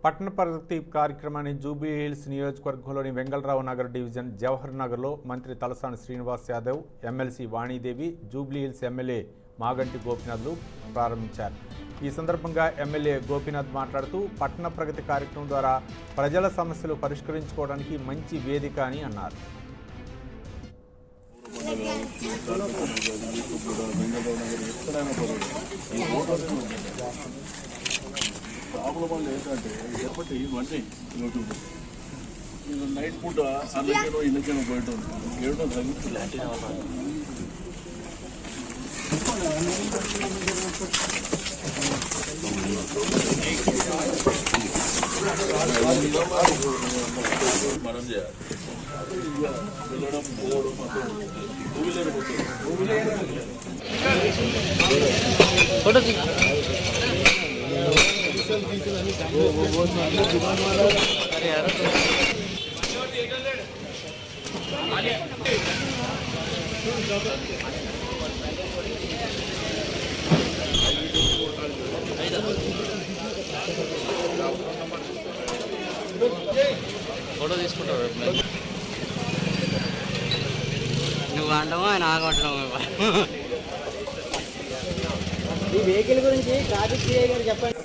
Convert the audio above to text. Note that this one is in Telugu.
పట్టణ ప్రగతి కార్యక్రమాన్ని జూబ్లీ హిల్స్ నియోజకవర్గంలోని వెంగళరావు నగర్ డివిజన్ జవహర్ నగర్లో మంత్రి తలసాని శ్రీనివాస్ యాదవ్, ఎమ్మెల్సీ వాణీదేవి, జూబ్లీ హిల్స్ ఎమ్మెల్యే మాగంటి గోపీనాథ్లు ప్రారంభించారు. ఈ సందర్భంగా ఎమ్మెల్యే గోపీనాథ్ మాట్లాడుతూ పట్టణ ప్రగతి కార్యక్రమం ద్వారా ప్రజల సమస్యలు పరిష్కరించుకోవడానికి మంచి వేదిక అని అన్నారు. ప్రాబ్లం వల్ల ఏంటంటే ఎప్పటి ఇవన్నీ యూట్యూబ్ నైట్ పూట అందుకేనో ఇందుకేనో పోయటం ఏడో తగ్గుతుంది. మనం చేయాలి వెళ్ళడం పోవడం టూ వీలర్ ఫోటో తీసుకుంటారు. నువ్వు అంటావు ఆయన ఆగమంటున్నావు. ఈ వెహికల్ గురించి ట్రాఫిక్ సిఐ గారు చెప్పండి.